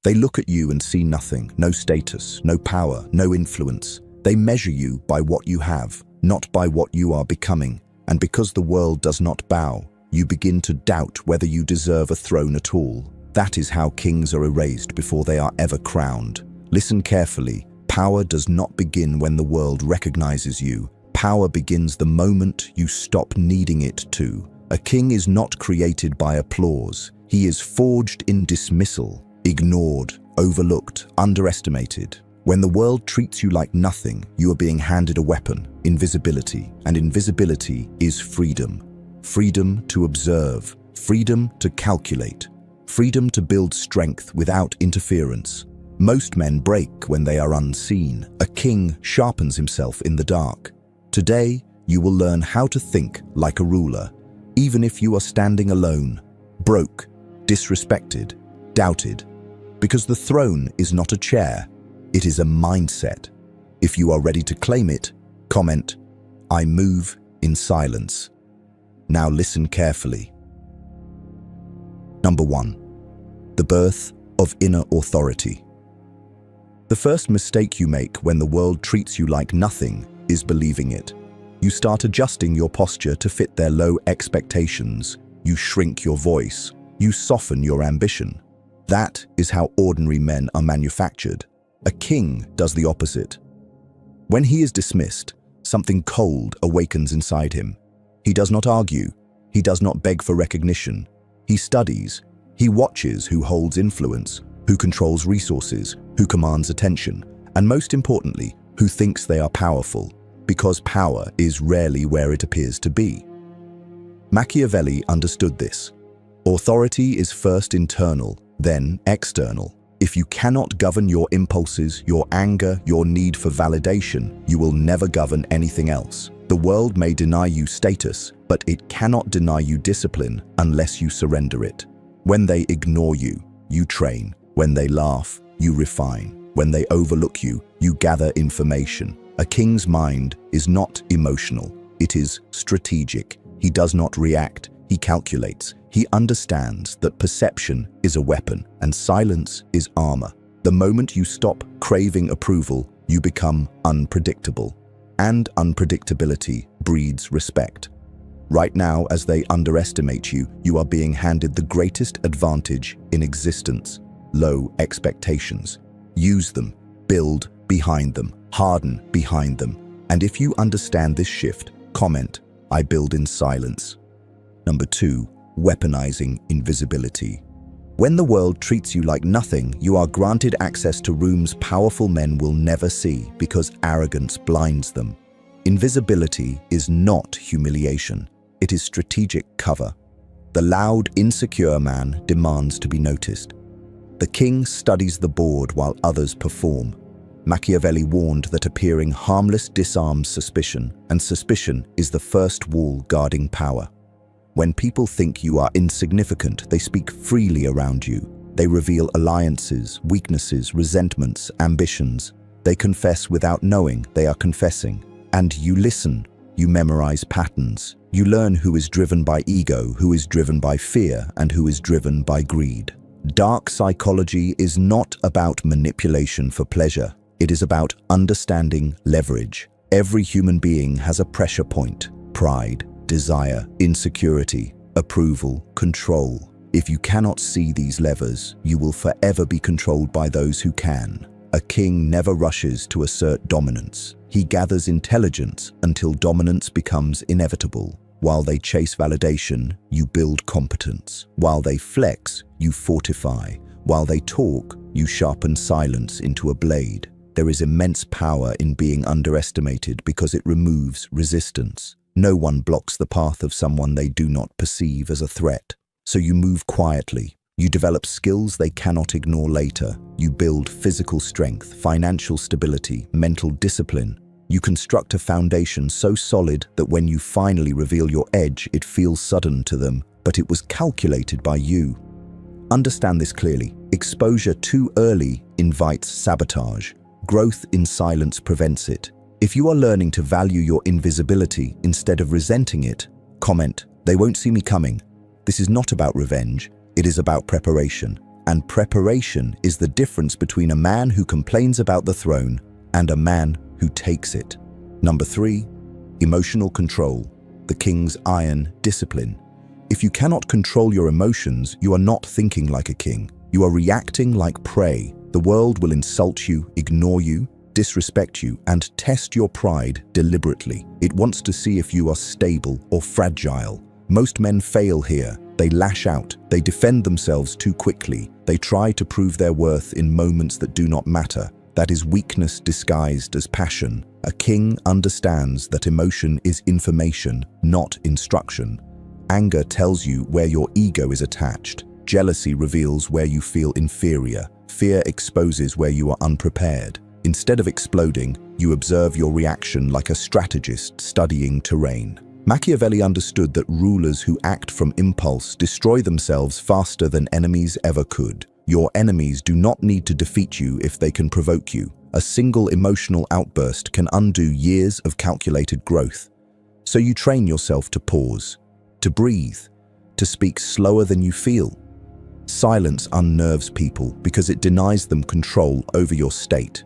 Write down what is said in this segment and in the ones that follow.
They look at you and see nothing, no status, no power, no influence. They measure you by what you have, not by what you are becoming. And because the world does not bow, you begin to doubt whether you deserve a throne at all. That is how kings are erased before they are ever crowned. Listen carefully. Power does not begin when the world recognizes you. Power begins the moment you stop needing it to. A king is not created by applause. He is forged in dismissal, ignored, overlooked, underestimated. When the world treats you like nothing, you are being handed a weapon, invisibility. And invisibility is freedom. Freedom to observe, freedom to calculate, freedom to build strength without interference. Most men break when they are unseen. A king sharpens himself in the dark. Today, you will learn how to think like a ruler, even if you are standing alone, broke, disrespected, doubted. Because the throne is not a chair, it is a mindset. If you are ready to claim it, comment, "I move in silence." Now listen carefully. Number 1. The birth of inner authority. The first mistake you make when the world treats you like nothing is believing it. You start adjusting your posture to fit their low expectations. You shrink your voice. You soften your ambition. That is how ordinary men are manufactured. A king does the opposite. When he is dismissed, something cold awakens inside him. He does not argue. He does not beg for recognition. He studies. He watches who holds influence, who controls resources, who commands attention, and most importantly, who thinks they are powerful, because power is rarely where it appears to be. Machiavelli understood this. Authority is first internal, then external. If you cannot govern your impulses, your anger, your need for validation, you will never govern anything else. The world may deny you status, but it cannot deny you discipline unless you surrender it. When they ignore you, you train. When they laugh, you refine. When they overlook you, you gather information. A king's mind is not emotional. It is strategic. He does not react. He calculates. He understands that perception is a weapon and silence is armor. The moment you stop craving approval, you become unpredictable. And unpredictability breeds respect. Right now, as they underestimate you, you are being handed the greatest advantage in existence: low expectations. Use them, build behind them, harden behind them. And if you understand this shift, comment, "I build in silence." Number 2. Weaponizing invisibility. When the world treats you like nothing, you are granted access to rooms powerful men will never see because arrogance blinds them. Invisibility is not humiliation. It is strategic cover. The loud, insecure man demands to be noticed. The king studies the board while others perform. Machiavelli warned that appearing harmless disarms suspicion, and suspicion is the first wall guarding power. When people think you are insignificant, they speak freely around you. They reveal alliances, weaknesses, resentments, ambitions. They confess without knowing they are confessing. And you listen. You memorize patterns. You learn who is driven by ego, who is driven by fear, and who is driven by greed. Dark psychology is not about manipulation for pleasure. It is about understanding leverage. Every human being has a pressure point: pride, desire, insecurity, approval, control. If you cannot see these levers, you will forever be controlled by those who can. A king never rushes to assert dominance. He gathers intelligence until dominance becomes inevitable. While they chase validation, you build competence. While they flex, you fortify. While they talk, you sharpen silence into a blade. There is immense power in being underestimated because it removes resistance. No one blocks the path of someone they do not perceive as a threat. So you move quietly. You develop skills they cannot ignore later. You build physical strength, financial stability, mental discipline. You construct a foundation so solid that when you finally reveal your edge, it feels sudden to them, but it was calculated by you. Understand this clearly. Exposure too early invites sabotage. Growth in silence prevents it. If you are learning to value your invisibility instead of resenting it, comment, "They won't see me coming." This is not about revenge. It is about preparation. And preparation is the difference between a man who complains about the throne and a man who takes it. Number 3, emotional control, the king's iron discipline. If you cannot control your emotions, you are not thinking like a king. You are reacting like prey. The world will insult you, ignore you, disrespect you, and test your pride deliberately. It wants to see if you are stable or fragile. Most men fail here. They lash out. They defend themselves too quickly. They try to prove their worth in moments that do not matter. That is weakness disguised as passion. A king understands that emotion is information, not instruction. Anger tells you where your ego is attached. Jealousy reveals where you feel inferior. Fear exposes where you are unprepared. Instead of exploding, you observe your reaction like a strategist studying terrain. Machiavelli understood that rulers who act from impulse destroy themselves faster than enemies ever could. Your enemies do not need to defeat you if they can provoke you. A single emotional outburst can undo years of calculated growth. So you train yourself to pause, to breathe, to speak slower than you feel. Silence unnerves people because it denies them control over your state.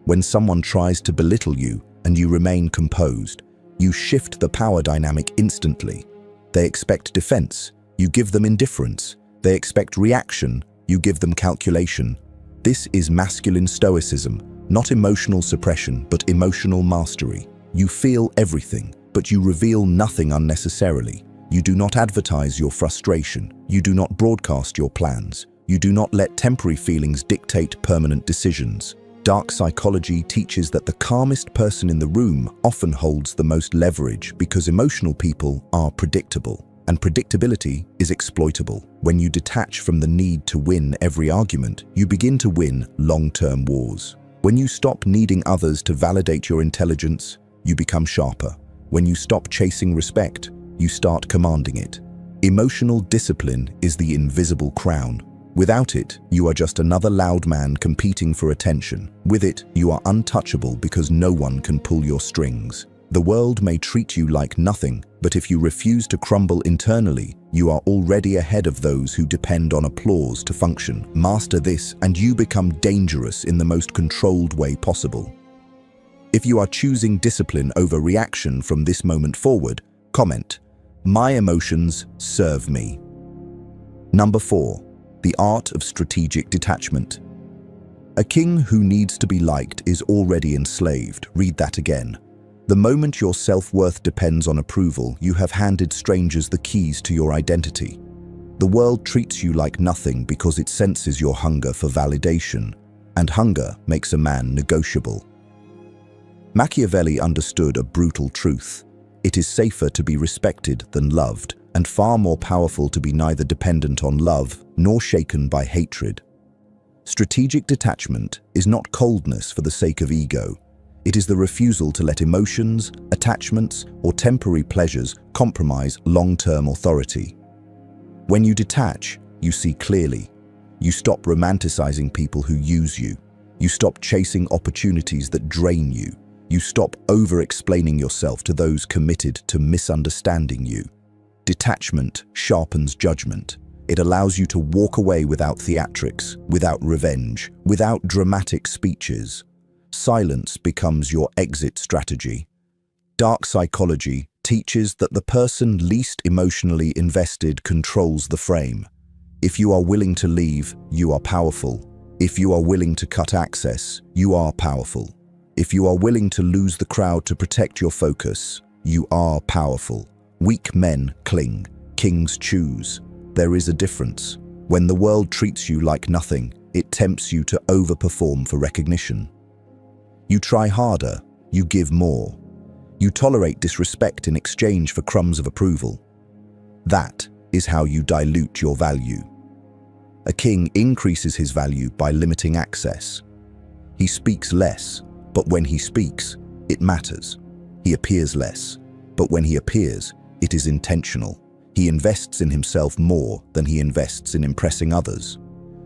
When someone tries to belittle you and you remain composed, you shift the power dynamic instantly. They expect defense, you give them indifference. They expect reaction, you give them calculation. This is masculine stoicism, not emotional suppression, but emotional mastery. You feel everything, but you reveal nothing unnecessarily. You do not advertise your frustration. You do not broadcast your plans. You do not let temporary feelings dictate permanent decisions. Dark psychology teaches that the calmest person in the room often holds the most leverage because emotional people are predictable, and predictability is exploitable. When you detach from the need to win every argument, you begin to win long-term wars. When you stop needing others to validate your intelligence, you become sharper. When you stop chasing respect, you start commanding it. Emotional discipline is the invisible crown. Without it, you are just another loud man competing for attention. With it, you are untouchable because no one can pull your strings. The world may treat you like nothing, but if you refuse to crumble internally, you are already ahead of those who depend on applause to function. Master this, and you become dangerous in the most controlled way possible. If you are choosing discipline over reaction from this moment forward, comment, "My emotions serve me." Number 4. The art of strategic detachment. A king who needs to be liked is already enslaved. Read that again. The moment your self-worth depends on approval, you have handed strangers the keys to your identity. The world treats you like nothing because it senses your hunger for validation, and hunger makes a man negotiable. Machiavelli understood a brutal truth. It is safer to be respected than loved, and far more powerful to be neither dependent on love nor shaken by hatred. Strategic detachment is not coldness for the sake of ego. It is the refusal to let emotions, attachments, or temporary pleasures compromise long-term authority. When you detach, you see clearly. You stop romanticizing people who use you. You stop chasing opportunities that drain you. You stop over-explaining yourself to those committed to misunderstanding you. Detachment sharpens judgment. It allows you to walk away without theatrics, without revenge, without dramatic speeches. Silence becomes your exit strategy. Dark psychology teaches that the person least emotionally invested controls the frame. If you are willing to leave, you are powerful. If you are willing to cut access, you are powerful. If you are willing to lose the crowd to protect your focus, you are powerful. Weak men cling, kings choose. There is a difference. When the world treats you like nothing, it tempts you to overperform for recognition. You try harder, you give more. You tolerate disrespect in exchange for crumbs of approval. That is how you dilute your value. A king increases his value by limiting access. He speaks less, but when he speaks, it matters. He appears less, but when he appears, it is intentional. He invests in himself more than he invests in impressing others.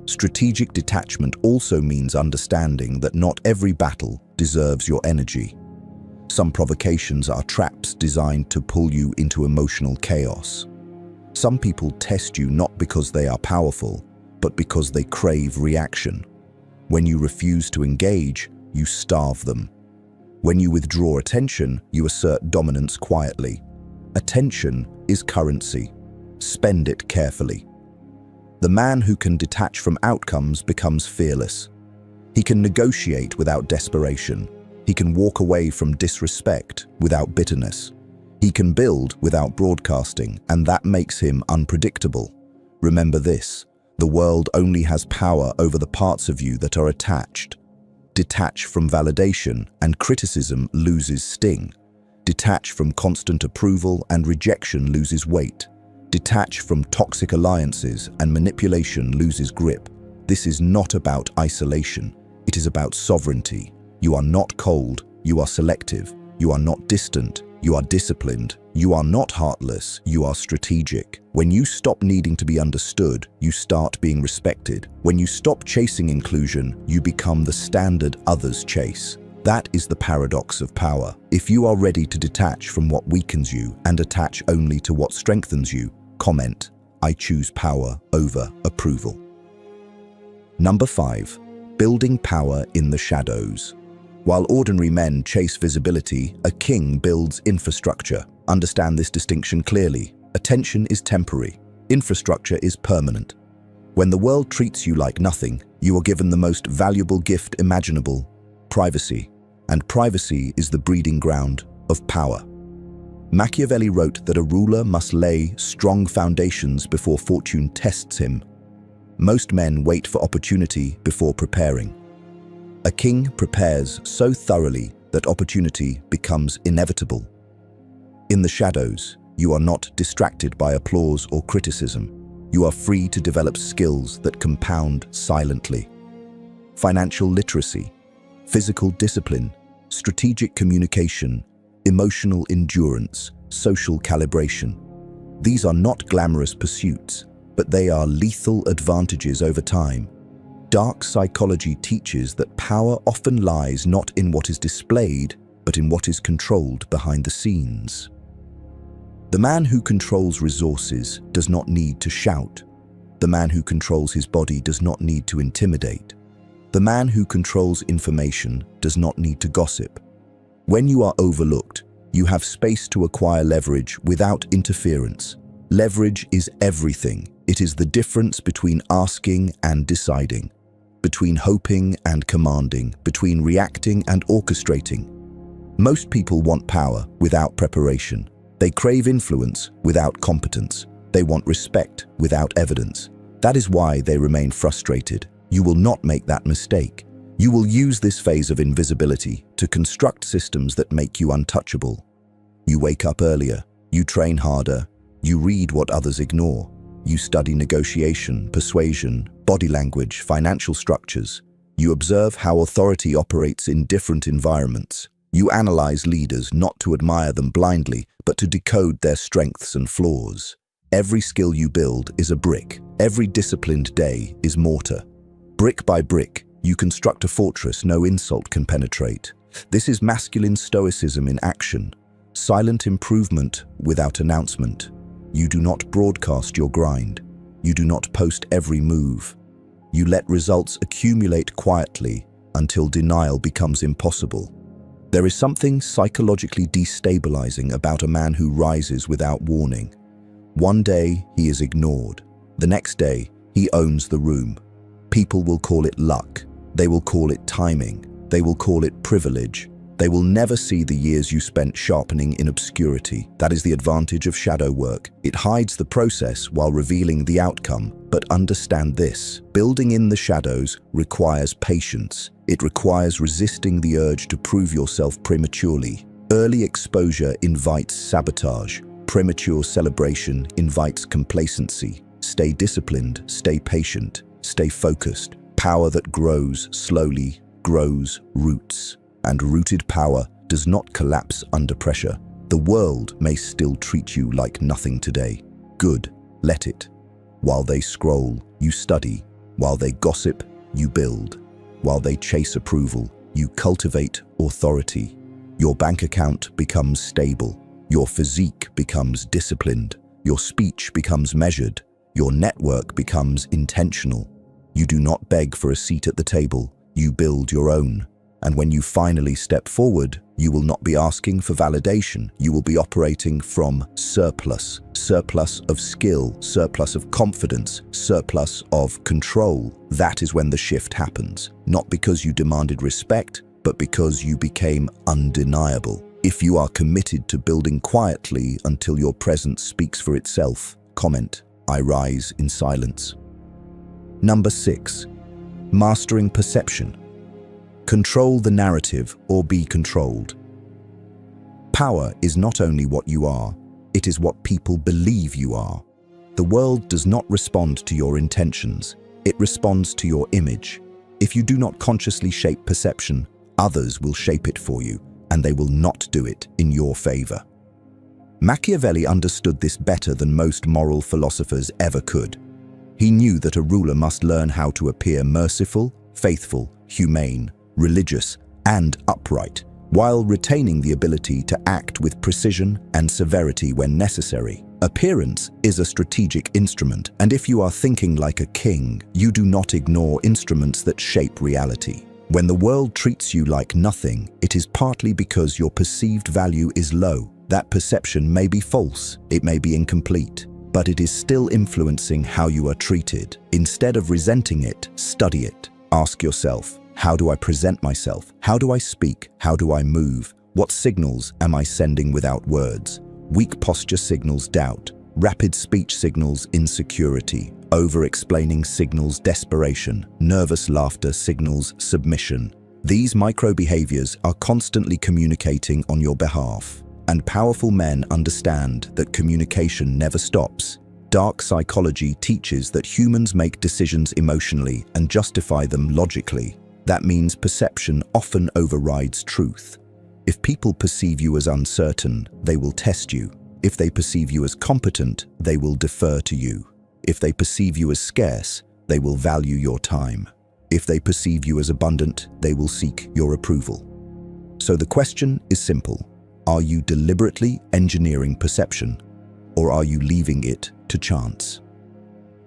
Strategic detachment also means understanding that not every battle deserves your energy. Some provocations are traps designed to pull you into emotional chaos. Some people test you not because they are powerful, but because they crave reaction. When you refuse to engage, you starve them. When you withdraw attention, you assert dominance quietly. Attention is currency. Spend it carefully. The man who can detach from outcomes becomes fearless. He can negotiate without desperation. He can walk away from disrespect without bitterness. He can build without broadcasting, and that makes him unpredictable. Remember this: the world only has power over the parts of you that are attached. Detach from validation, and criticism loses sting. Detach from constant approval, and rejection loses weight. Detach from toxic alliances, and manipulation loses grip. This is not about isolation. It is about sovereignty. You are not cold, you are selective. You are not distant, you are disciplined. You are not heartless, you are strategic. When you stop needing to be understood, you start being respected. When you stop chasing inclusion, you become the standard others chase. That is the paradox of power. If you are ready to detach from what weakens you and attach only to what strengthens you, comment, "I choose power over approval." Number 5. Building power in the shadows. While ordinary men chase visibility, a king builds infrastructure. Understand this distinction clearly. Attention is temporary. Infrastructure is permanent. When the world treats you like nothing, you are given the most valuable gift imaginable: privacy. And privacy is the breeding ground of power. Machiavelli wrote that a ruler must lay strong foundations before fortune tests him. Most men wait for opportunity before preparing. A king prepares so thoroughly that opportunity becomes inevitable. In the shadows, you are not distracted by applause or criticism. You are free to develop skills that compound silently. Financial literacy, physical discipline, strategic communication, emotional endurance, social calibration. These are not glamorous pursuits, but they are lethal advantages over time. Dark psychology teaches that power often lies not in what is displayed, but in what is controlled behind the scenes. The man who controls resources does not need to shout. The man who controls his body does not need to intimidate. The man who controls information does not need to gossip. When you are overlooked, you have space to acquire leverage without interference. Leverage is everything. It is the difference between asking and deciding, between hoping and commanding, between reacting and orchestrating. Most people want power without preparation. They crave influence without competence. They want respect without evidence. That is why they remain frustrated. You will not make that mistake. You will use this phase of invisibility to construct systems that make you untouchable. You wake up earlier. You train harder. You read what others ignore. You study negotiation, persuasion, body language, financial structures. You observe how authority operates in different environments. You analyze leaders not to admire them blindly, but to decode their strengths and flaws. Every skill you build is a brick. Every disciplined day is mortar. Brick by brick, you construct a fortress no insult can penetrate. This is masculine stoicism in action. Silent improvement without announcement. You do not broadcast your grind. You do not post every move. You let results accumulate quietly until denial becomes impossible. There is something psychologically destabilizing about a man who rises without warning. One day, he is ignored. The next day, he owns the room. People will call it luck. They will call it timing. They will call it privilege. They will never see the years you spent sharpening in obscurity. That is the advantage of shadow work. It hides the process while revealing the outcome. But understand this: building in the shadows requires patience. It requires resisting the urge to prove yourself prematurely. Early exposure invites sabotage. Premature celebration invites complacency. Stay disciplined, stay patient, stay focused. Power that grows slowly grows roots. And rooted power does not collapse under pressure. The world may still treat you like nothing today. Good, let it. While they scroll, you study. While they gossip, you build. While they chase approval, you cultivate authority. Your bank account becomes stable. Your physique becomes disciplined. Your speech becomes measured. Your network becomes intentional. You do not beg for a seat at the table, you build your own. And when you finally step forward, you will not be asking for validation. You will be operating from surplus. Surplus of skill, surplus of confidence, surplus of control. That is when the shift happens. Not because you demanded respect, but because you became undeniable. If you are committed to building quietly until your presence speaks for itself, comment, "I rise in silence." Number 6. Mastering perception. Control the narrative or be controlled. Power is not only what you are, it is what people believe you are. The world does not respond to your intentions, it responds to your image. If you do not consciously shape perception, others will shape it for you, and they will not do it in your favor. Machiavelli understood this better than most moral philosophers ever could. He knew that a ruler must learn how to appear merciful, faithful, humane, religious, and upright, while retaining the ability to act with precision and severity when necessary. Appearance is a strategic instrument, and if you are thinking like a king, you do not ignore instruments that shape reality. When the world treats you like nothing, it is partly because your perceived value is low. That perception may be false, it may be incomplete, but it is still influencing how you are treated. Instead of resenting it, study it. Ask yourself, how do I present myself? How do I speak? How do I move? What signals am I sending without words? Weak posture signals doubt. Rapid speech signals insecurity. Over-explaining signals desperation. Nervous laughter signals submission. These micro-behaviors are constantly communicating on your behalf. And powerful men understand that communication never stops. Dark psychology teaches that humans make decisions emotionally and justify them logically. That means perception often overrides truth. If people perceive you as uncertain, they will test you. If they perceive you as competent, they will defer to you. If they perceive you as scarce, they will value your time. If they perceive you as abundant, they will seek your approval. So the question is simple. Are you deliberately engineering perception, or are you leaving it to chance?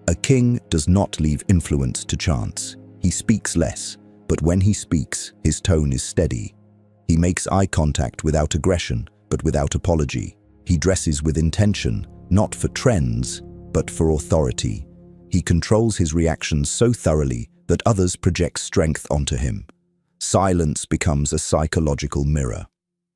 A king does not leave influence to chance. He speaks less, but when he speaks, his tone is steady. He makes eye contact without aggression, but without apology. He dresses with intention, not for trends, but for authority. He controls his reactions so thoroughly that others project strength onto him. Silence becomes a psychological mirror.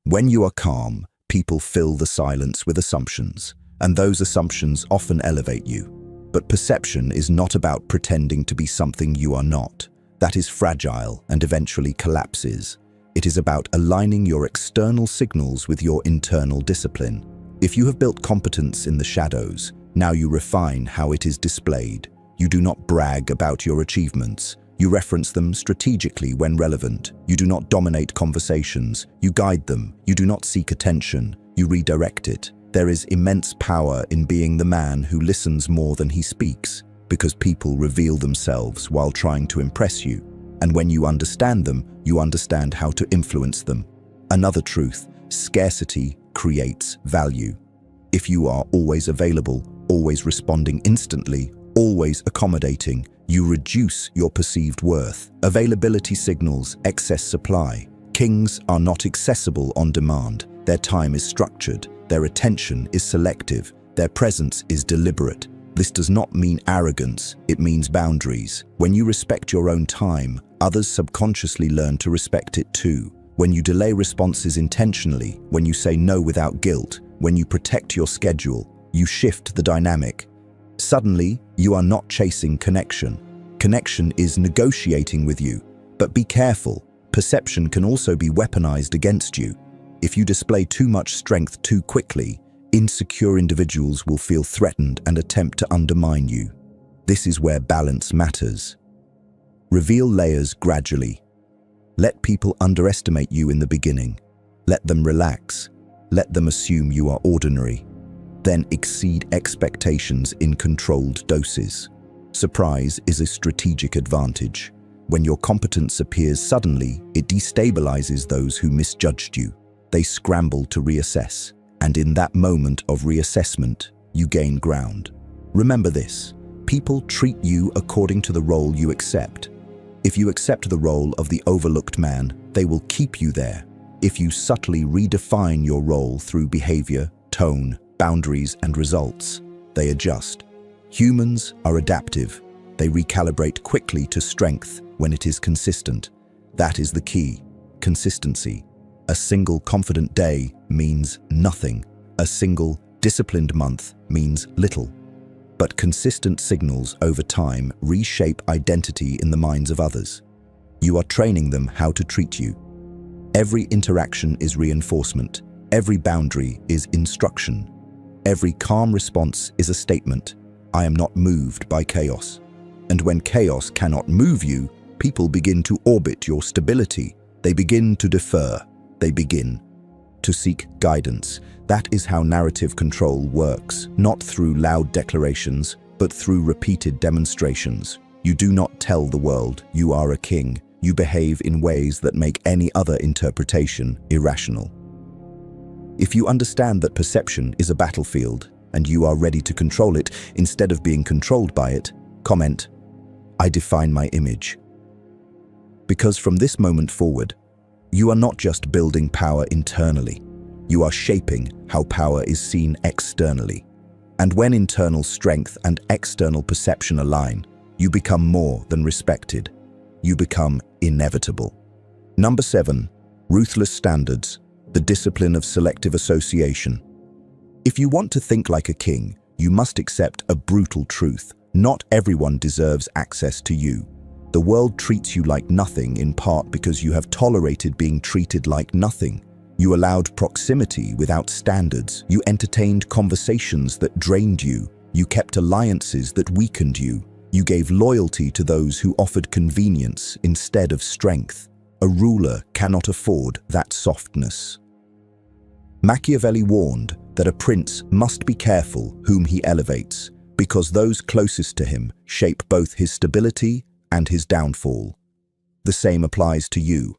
When you are calm, people fill the silence with assumptions, and those assumptions often elevate you. But perception is not about pretending to be something you are not. That is fragile and eventually collapses. It is about aligning your external signals with your internal discipline. If you have built competence in the shadows, now you refine how it is displayed. You do not brag about your achievements. You reference them strategically when relevant. You do not dominate conversations. You guide them. You do not seek attention. You redirect it. There is immense power in being the man who listens more than he speaks, because people reveal themselves while trying to impress you. And when you understand them, you understand how to influence them. Another truth, scarcity creates value. If you are always available, always responding instantly, always accommodating, you reduce your perceived worth. Availability signals excess supply. Kings are not accessible on demand. Their time is structured. Their attention is selective. Their presence is deliberate. This does not mean arrogance, it means boundaries. When you respect your own time, others subconsciously learn to respect it too. When you delay responses intentionally, when you say no without guilt, when you protect your schedule, you shift the dynamic. Suddenly, you are not chasing connection. Connection is negotiating with you. But be careful, perception can also be weaponized against you. If you display too much strength too quickly, insecure individuals will feel threatened and attempt to undermine you. This is where balance matters. Reveal layers gradually. Let people underestimate you in the beginning. Let them relax. Let them assume you are ordinary. Then exceed expectations in controlled doses. Surprise is a strategic advantage. When your competence appears suddenly, it destabilizes those who misjudged you. They scramble to reassess, and in that moment of reassessment, you gain ground. Remember this, People treat you according to the role you accept. If you accept the role of the overlooked man, they will keep you there. If you subtly redefine your role through behavior, tone, boundaries, and results, they adjust. Humans are adaptive. They recalibrate quickly to strength when it is consistent. That is the key. Consistency. A single confident day means nothing. A single disciplined month means little. But consistent signals over time reshape identity in the minds of others. You are training them how to treat you. Every interaction is reinforcement. Every boundary is instruction. Every calm response is a statement. I am not moved by chaos. And when chaos cannot move you, people begin to orbit your stability. They begin to defer. They begin to seek guidance. That is how narrative control works, not through loud declarations, but through repeated demonstrations. You do not tell the world you are a king. You behave in ways that make any other interpretation irrational. If you understand that perception is a battlefield and you are ready to control it instead of being controlled by it, comment, I define my image. Because from this moment forward, you are not just building power internally, you are shaping how power is seen externally. And when internal strength and external perception align, you become more than respected. You become inevitable. Number 7, ruthless standards, the discipline of selective association. If you want to think like a king, you must accept a brutal truth. Not everyone deserves access to you. The world treats you like nothing in part because you have tolerated being treated like nothing. You allowed proximity without standards. You entertained conversations that drained you. You kept alliances that weakened you. You gave loyalty to those who offered convenience instead of strength. A ruler cannot afford that softness. Machiavelli warned that a prince must be careful whom he elevates, because those closest to him shape both his stability and his downfall. The same applies to you.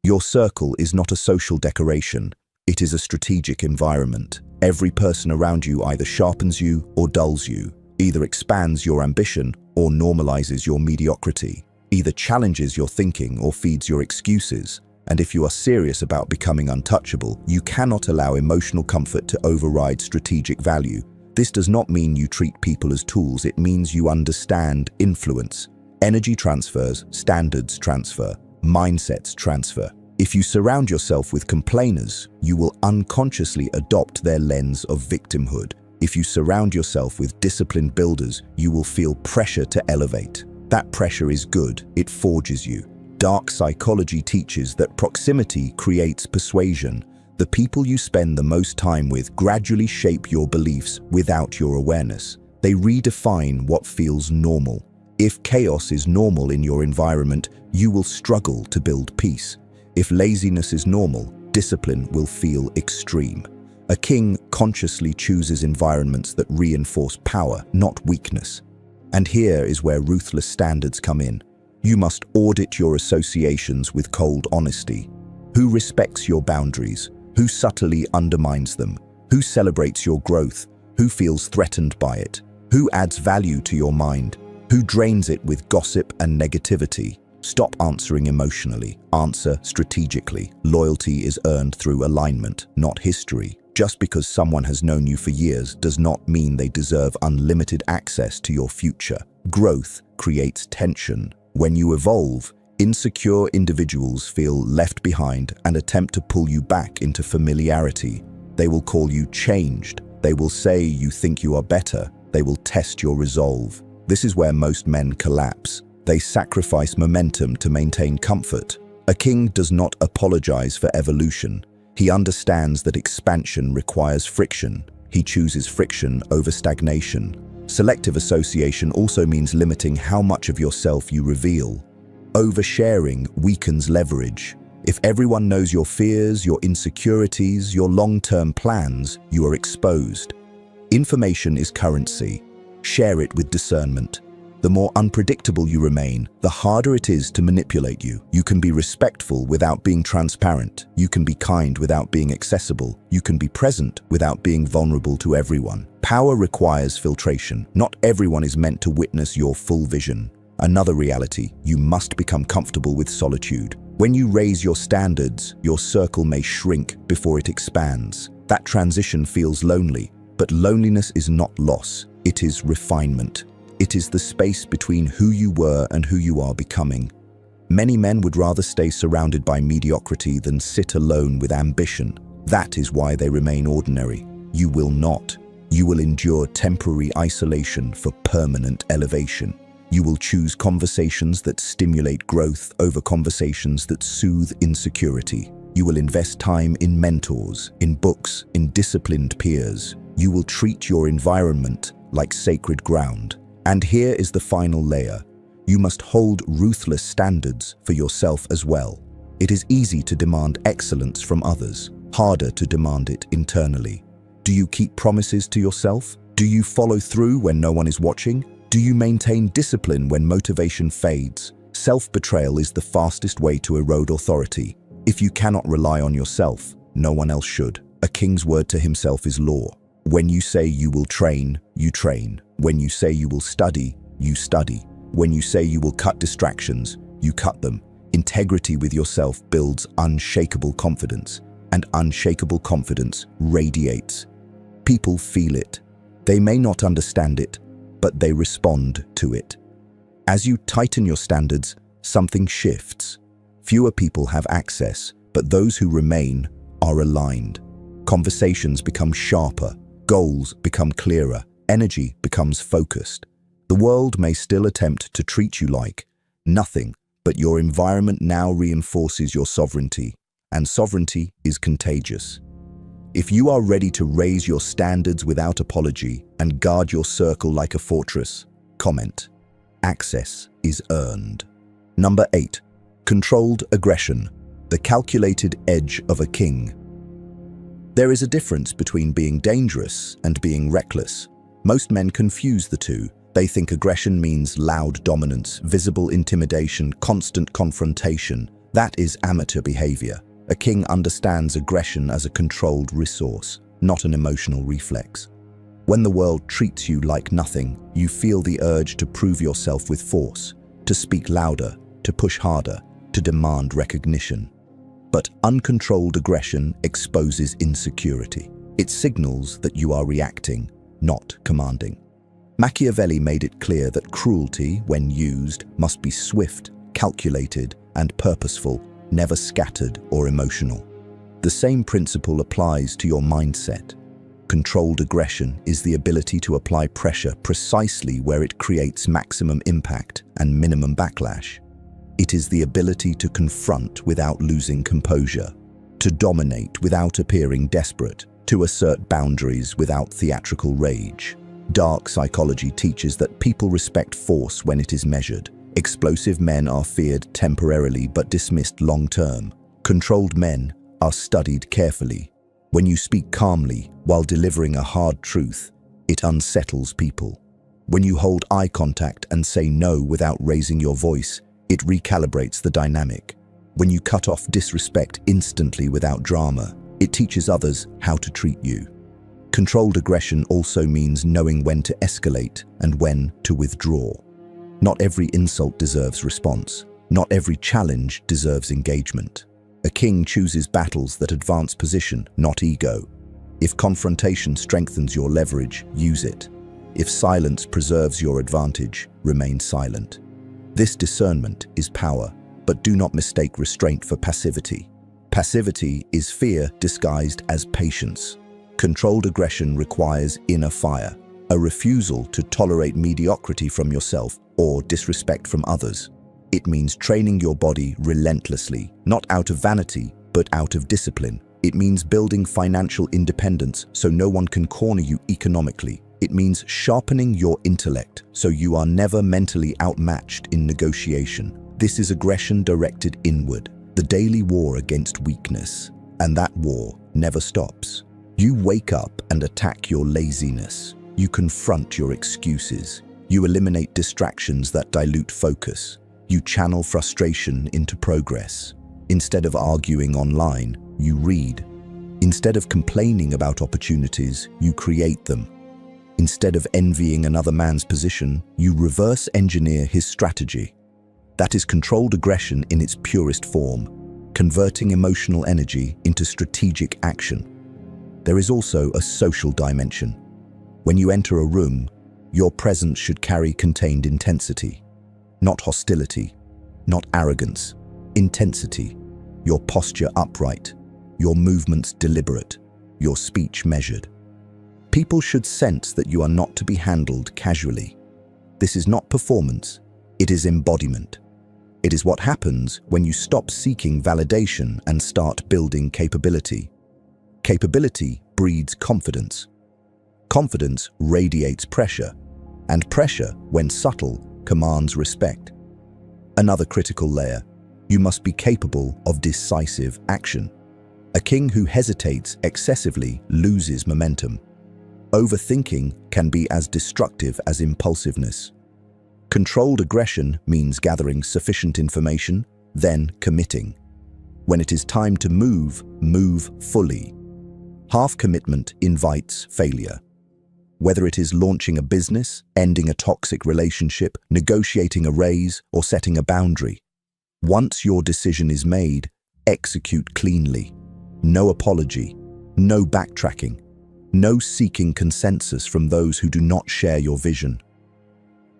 Your circle is not a social decoration, it is a strategic environment. Every person around you either sharpens you or dulls you, either expands your ambition or normalizes your mediocrity, either challenges your thinking or feeds your excuses. And if you are serious about becoming untouchable, you cannot allow emotional comfort to override strategic value. This does not mean you treat people as tools, it means you understand influence. Energy transfers, standards transfer, mindsets transfer. If you surround yourself with complainers, you will unconsciously adopt their lens of victimhood. If you surround yourself with disciplined builders, you will feel pressure to elevate. That pressure is good, it forges you. Dark psychology teaches that proximity creates persuasion. The people you spend the most time with gradually shape your beliefs without your awareness. They redefine what feels normal. If chaos is normal in your environment, you will struggle to build peace. If laziness is normal, discipline will feel extreme. A king consciously chooses environments that reinforce power, not weakness. And here is where ruthless standards come in. You must audit your associations with cold honesty. Who respects your boundaries? Who subtly undermines them? Who celebrates your growth? Who feels threatened by it? Who adds value to your mind? Who drains it with gossip and negativity? Stop answering emotionally. Answer strategically. Loyalty is earned through alignment, not history. Just because someone has known you for years does not mean they deserve unlimited access to your future. Growth creates tension. When you evolve, insecure individuals feel left behind and attempt to pull you back into familiarity. They will call you changed. They will say you think you are better. They will test your resolve. This is where most men collapse. They sacrifice momentum to maintain comfort. A king does not apologize for evolution. He understands that expansion requires friction. He chooses friction over stagnation. Selective association also means limiting how much of yourself you reveal. Oversharing weakens leverage. If everyone knows your fears, your insecurities, your long-term plans, you are exposed. Information is currency. Share it with discernment. The more unpredictable you remain, the harder it is to manipulate you. You can be respectful without being transparent. You can be kind without being accessible. You can be present without being vulnerable to everyone. Power requires filtration. Not everyone is meant to witness your full vision. Another reality, you must become comfortable with solitude. When you raise your standards, your circle may shrink before it expands. That transition feels lonely, but loneliness is not loss. It is refinement. It is the space between who you were and who you are becoming. Many men would rather stay surrounded by mediocrity than sit alone with ambition. That is why they remain ordinary. You will not. You will endure temporary isolation for permanent elevation. You will choose conversations that stimulate growth over conversations that soothe insecurity. You will invest time in mentors, in books, in disciplined peers. You will treat your environment like sacred ground. And here is the final layer. You must hold ruthless standards for yourself as well. It is easy to demand excellence from others, harder to demand it internally. Do you keep promises to yourself? Do you follow through when no one is watching? Do you maintain discipline when motivation fades? Self-betrayal is the fastest way to erode authority. If you cannot rely on yourself, no one else should. A king's word to himself is law. When you say you will train, you train. When you say you will study, you study. When you say you will cut distractions, you cut them. Integrity with yourself builds unshakable confidence, and unshakable confidence radiates. People feel it. They may not understand it, but they respond to it. As you tighten your standards, something shifts. Fewer people have access, but those who remain are aligned. Conversations become sharper. Goals become clearer, energy becomes focused. The world may still attempt to treat you like nothing, but your environment now reinforces your sovereignty, and sovereignty is contagious. If you are ready to raise your standards without apology and guard your circle like a fortress, comment. Access is earned. Number 8. Controlled aggression, the calculated edge of a king. There is a difference between being dangerous and being reckless. Most men confuse the two. They think aggression means loud dominance, visible intimidation, constant confrontation. That is amateur behavior. A king understands aggression as a controlled resource, not an emotional reflex. When the world treats you like nothing, you feel the urge to prove yourself with force, to speak louder, to push harder, to demand recognition. But uncontrolled aggression exposes insecurity. It signals that you are reacting, not commanding. Machiavelli made it clear that cruelty, when used, must be swift, calculated, and purposeful, never scattered or emotional. The same principle applies to your mindset. Controlled aggression is the ability to apply pressure precisely where it creates maximum impact and minimum backlash. It is the ability to confront without losing composure, to dominate without appearing desperate, to assert boundaries without theatrical rage. Dark psychology teaches that people respect force when it is measured. Explosive men are feared temporarily but dismissed long-term. Controlled men are studied carefully. When you speak calmly while delivering a hard truth, it unsettles people. When you hold eye contact and say no without raising your voice, it recalibrates the dynamic. When you cut off disrespect instantly without drama, it teaches others how to treat you. Controlled aggression also means knowing when to escalate and when to withdraw. Not every insult deserves response. Not every challenge deserves engagement. A king chooses battles that advance position, not ego. If confrontation strengthens your leverage, use it. If silence preserves your advantage, remain silent. This discernment is power, but do not mistake restraint for passivity. Passivity is fear disguised as patience. Controlled aggression requires inner fire, a refusal to tolerate mediocrity from yourself or disrespect from others. It means training your body relentlessly, not out of vanity, but out of discipline. It means building financial independence so no one can corner you economically. It means sharpening your intellect so you are never mentally outmatched in negotiation. This is aggression directed inward, the daily war against weakness. And that war never stops. You wake up and attack your laziness. You confront your excuses. You eliminate distractions that dilute focus. You channel frustration into progress. Instead of arguing online, you read. Instead of complaining about opportunities, you create them. Instead of envying another man's position, you reverse engineer his strategy. That is controlled aggression in its purest form, converting emotional energy into strategic action. There is also a social dimension. When you enter a room, your presence should carry contained intensity. Not hostility, not arrogance, intensity. Your posture upright, your movements deliberate, your speech measured. People should sense that you are not to be handled casually. This is not performance, it is embodiment. It is what happens when you stop seeking validation and start building capability. Capability breeds confidence. Confidence radiates pressure, and pressure, when subtle, commands respect. Another critical layer: you must be capable of decisive action. A king who hesitates excessively loses momentum. Overthinking can be as destructive as impulsiveness. Controlled aggression means gathering sufficient information, then committing. When it is time to move, move fully. Half commitment invites failure. Whether it is launching a business, ending a toxic relationship, negotiating a raise, or setting a boundary, once your decision is made, execute cleanly. No apology, no backtracking, no seeking consensus from those who do not share your vision.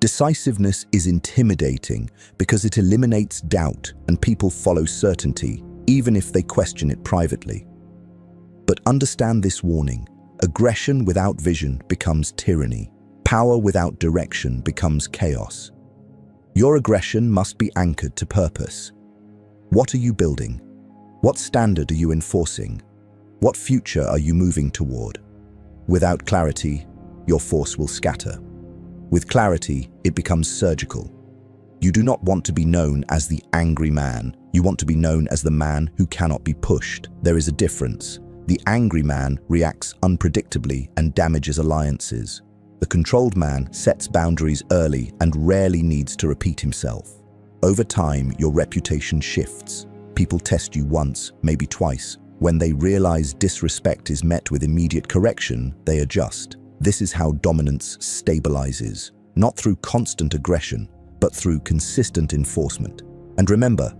Decisiveness is intimidating because it eliminates doubt and people follow certainty, even if they question it privately. But understand this warning: aggression without vision becomes tyranny. Power without direction becomes chaos. Your aggression must be anchored to purpose. What are you building? What standard are you enforcing? What future are you moving toward? Without clarity, your force will scatter. With clarity, it becomes surgical. You do not want to be known as the angry man. You want to be known as the man who cannot be pushed. There is a difference. The angry man reacts unpredictably and damages alliances. The controlled man sets boundaries early and rarely needs to repeat himself. Over time, your reputation shifts. People test you once, maybe twice. When they realize disrespect is met with immediate correction, they adjust. This is how dominance stabilizes, not through constant aggression, but through consistent enforcement. And remember,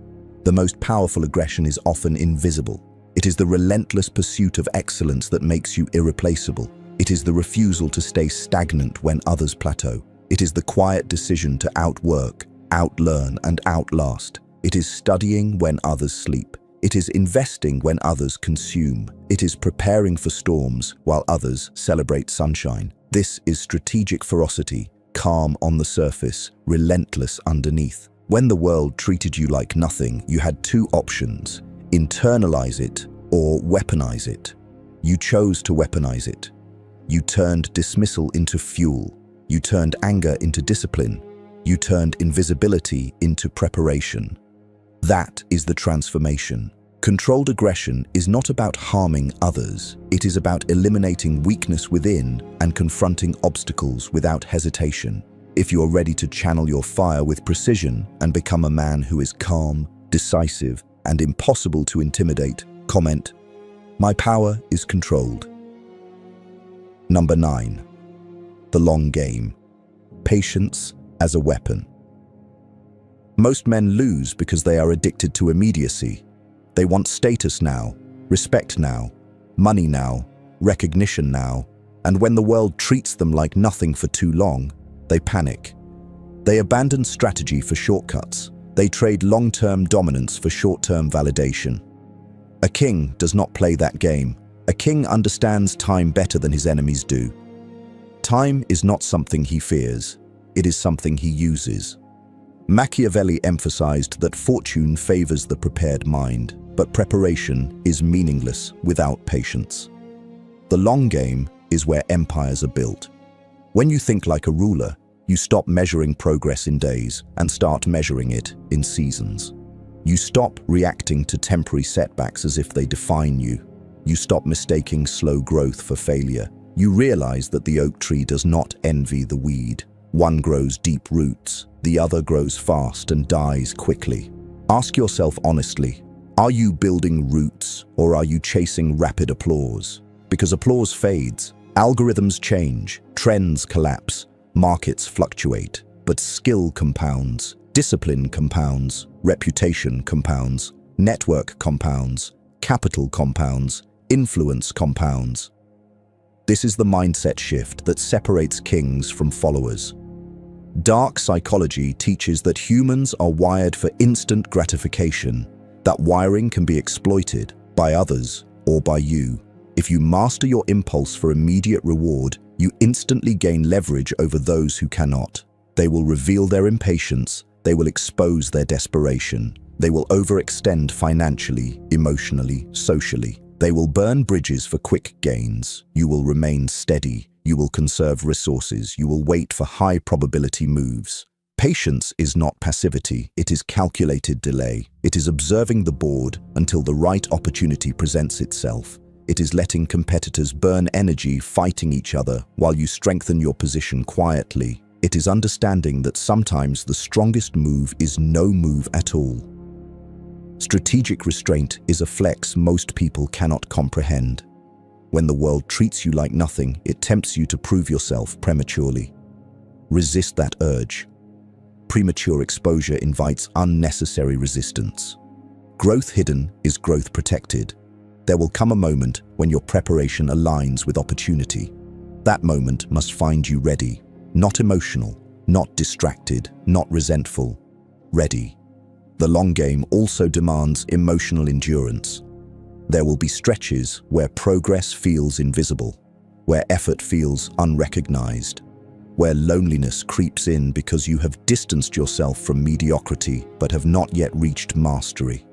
the most powerful aggression is often invisible. It is the relentless pursuit of excellence that makes you irreplaceable. It is the refusal to stay stagnant when others plateau. It is the quiet decision to outwork, outlearn, and outlast. It is studying when others sleep. It is investing when others consume. It is preparing for storms while others celebrate sunshine. This is strategic ferocity, calm on the surface, relentless underneath. When the world treated you like nothing, you had two options: internalize it or weaponize it. You chose to weaponize it. You turned dismissal into fuel. You turned anger into discipline. You turned invisibility into preparation. That is the transformation. Controlled aggression is not about harming others. It is about eliminating weakness within and confronting obstacles without hesitation. If you are ready to channel your fire with precision and become a man who is calm, decisive, and impossible to intimidate, comment, "My power is controlled." Number 9. The long game. Patience as a weapon. Most men lose because they are addicted to immediacy. They want status now, respect now, money now, recognition now, and when the world treats them like nothing for too long, they panic. They abandon strategy for shortcuts. They trade long-term dominance for short-term validation. A king does not play that game. A king understands time better than his enemies do. Time is not something he fears. It is something he uses. Machiavelli emphasized that fortune favors the prepared mind, but preparation is meaningless without patience. The long game is where empires are built. When you think like a ruler, you stop measuring progress in days and start measuring it in seasons. You stop reacting to temporary setbacks as if they define you. You stop mistaking slow growth for failure. You realize that the oak tree does not envy the weed. One grows deep roots, the other grows fast and dies quickly. Ask yourself honestly, are you building roots or are you chasing rapid applause? Because applause fades, algorithms change, trends collapse, markets fluctuate, but skill compounds, discipline compounds, reputation compounds, network compounds, capital compounds, influence compounds. This is the mindset shift that separates kings from followers. Dark psychology teaches that humans are wired for instant gratification. That wiring can be exploited by others or by you. If you master your impulse for immediate reward, you instantly gain leverage over those who cannot. They will reveal their impatience, they will expose their desperation, they will overextend financially, emotionally, socially. They will burn bridges for quick gains. You will remain steady, you will conserve resources, you will wait for high probability moves. Patience is not passivity, it is calculated delay. It is observing the board until the right opportunity presents itself. It is letting competitors burn energy fighting each other while you strengthen your position quietly. It is understanding that sometimes the strongest move is no move at all. Strategic restraint is a flex most people cannot comprehend. When the world treats you like nothing, it tempts you to prove yourself prematurely. Resist that urge. Premature exposure invites unnecessary resistance. Growth hidden is growth protected. There will come a moment when your preparation aligns with opportunity. That moment must find you ready, not emotional, not distracted, not resentful. Ready. The long game also demands emotional endurance. There will be stretches where progress feels invisible, where effort feels unrecognized, where loneliness creeps in because you have distanced yourself from mediocrity but have not yet reached mastery.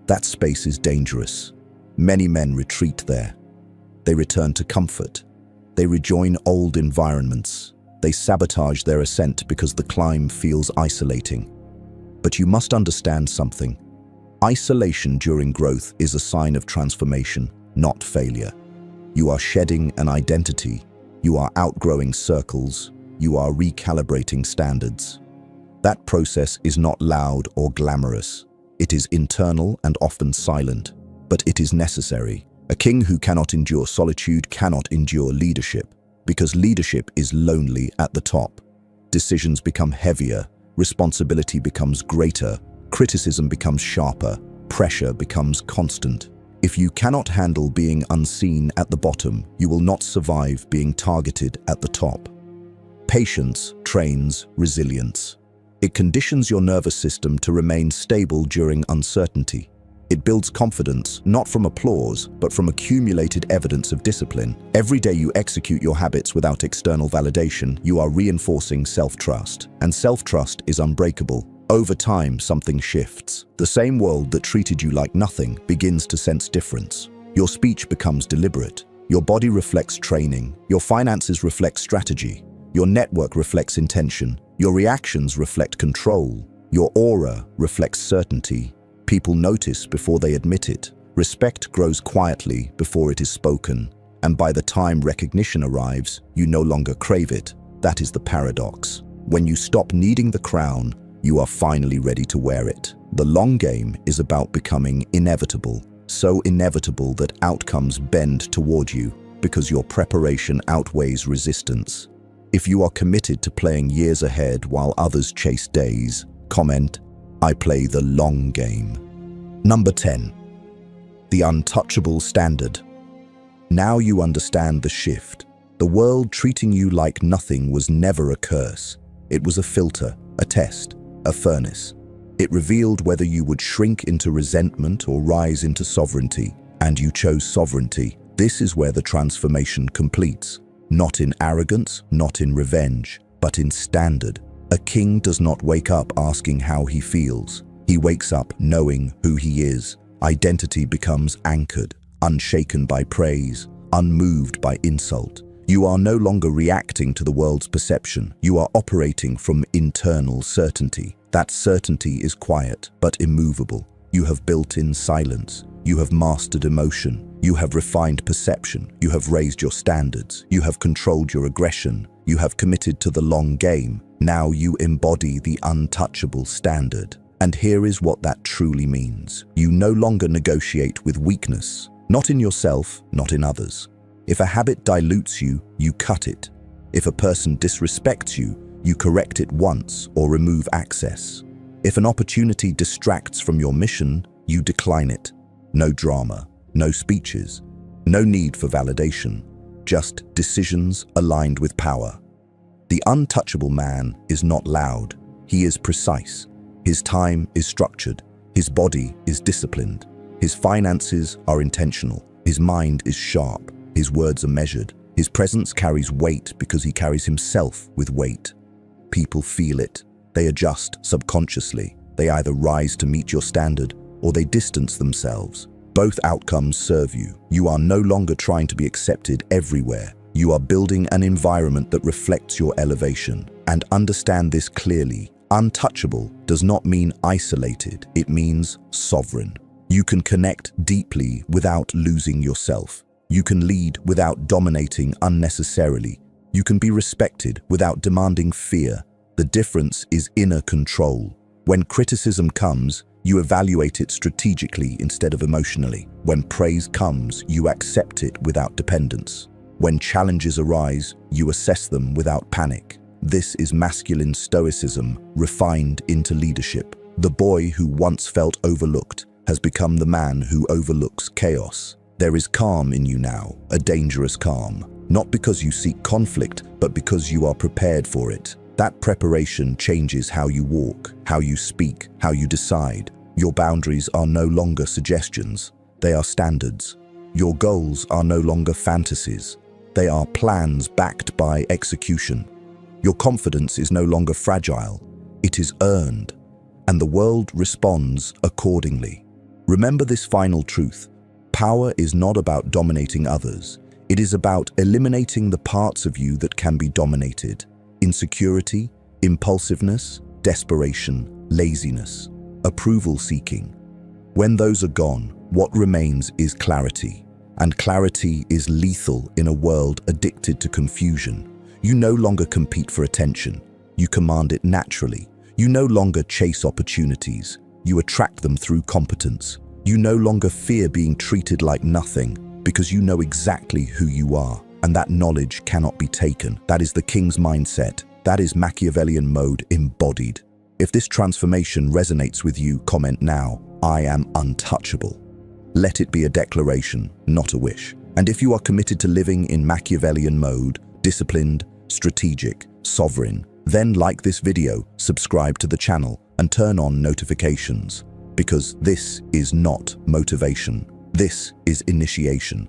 That space is dangerous. Many men retreat there. They return to comfort. They rejoin old environments. They sabotage their ascent because the climb feels isolating. But you must understand something. Isolation during growth is a sign of transformation, not failure. You are shedding an identity. You are outgrowing circles. You are recalibrating standards. That process is not loud or glamorous. It is internal and often silent, but it is necessary. A king who cannot endure solitude cannot endure leadership, because leadership is lonely at the top. Decisions become heavier, responsibility becomes greater, criticism becomes sharper, pressure becomes constant. If you cannot handle being unseen at the bottom, you will not survive being targeted at the top. Patience trains resilience. It conditions your nervous system to remain stable during uncertainty. It builds confidence, not from applause, but from accumulated evidence of discipline. Every day you execute your habits without external validation, you are reinforcing self-trust. And self-trust is unbreakable. Over time, something shifts. The same world that treated you like nothing begins to sense difference. Your speech becomes deliberate. Your body reflects training. Your finances reflect strategy. Your network reflects intention. Your reactions reflect control. Your aura reflects certainty. People notice before they admit it. Respect grows quietly before it is spoken. And by the time recognition arrives, you no longer crave it. That is the paradox. When you stop needing the crown, you are finally ready to wear it. The long game is about becoming inevitable. So inevitable that outcomes bend toward you because your preparation outweighs resistance. If you are committed to playing years ahead while others chase days, comment, "I play the long game." Number 10. The untouchable standard. Now you understand the shift. The world treating you like nothing was never a curse. It was a filter, a test, a furnace. It revealed whether you would shrink into resentment or rise into sovereignty, and you chose sovereignty. This is where the transformation completes. Not in arrogance, not in revenge, but in standard. A king does not wake up asking how he feels. He wakes up knowing who he is. Identity becomes anchored, unshaken by praise, unmoved by insult. You are no longer reacting to the world's perception. You are operating from internal certainty. That certainty is quiet, but immovable. You have built in silence. You have mastered emotion. You have refined perception. You have raised your standards. You have controlled your aggression. You have committed to the long game. Now you embody the untouchable standard. And here is what that truly means. You no longer negotiate with weakness, not in yourself, not in others. If a habit dilutes you, you cut it. If a person disrespects you, you correct it once or remove access. If an opportunity distracts from your mission, you decline it. No drama, no speeches, no need for validation, just decisions aligned with power. The untouchable man is not loud, he is precise. His time is structured, his body is disciplined, his finances are intentional, his mind is sharp, his words are measured, his presence carries weight because he carries himself with weight. People feel it, they adjust subconsciously, they either rise to meet your standard or they distance themselves. Both outcomes serve you. You are no longer trying to be accepted everywhere. You are building an environment that reflects your elevation. And understand this clearly. Untouchable does not mean isolated, it means sovereign. You can connect deeply without losing yourself. You can lead without dominating unnecessarily. You can be respected without demanding fear. The difference is inner control. When criticism comes, you evaluate it strategically instead of emotionally. When praise comes, you accept it without dependence. When challenges arise, you assess them without panic. This is masculine stoicism refined into leadership. The boy who once felt overlooked has become the man who overlooks chaos. There is calm in you now, a dangerous calm. Not because you seek conflict, but because you are prepared for it. That preparation changes how you walk, how you speak, how you decide. Your boundaries are no longer suggestions, they are standards. Your goals are no longer fantasies, they are plans backed by execution. Your confidence is no longer fragile, it is earned, and the world responds accordingly. Remember this final truth: power is not about dominating others, it is about eliminating the parts of you that can be dominated. Insecurity, impulsiveness, desperation, laziness, approval seeking. When those are gone, what remains is clarity. And clarity is lethal in a world addicted to confusion. You no longer compete for attention. You command it naturally. You no longer chase opportunities. You attract them through competence. You no longer fear being treated like nothing because you know exactly who you are. And that knowledge cannot be taken. That is the king's mindset. That is Machiavellian mode embodied. If this transformation resonates with you, comment now, I am untouchable. Let it be a declaration, not a wish. And if you are committed to living in Machiavellian mode, disciplined, strategic, sovereign, then like this video, subscribe to the channel, and turn on notifications. Because this is not motivation. This is initiation.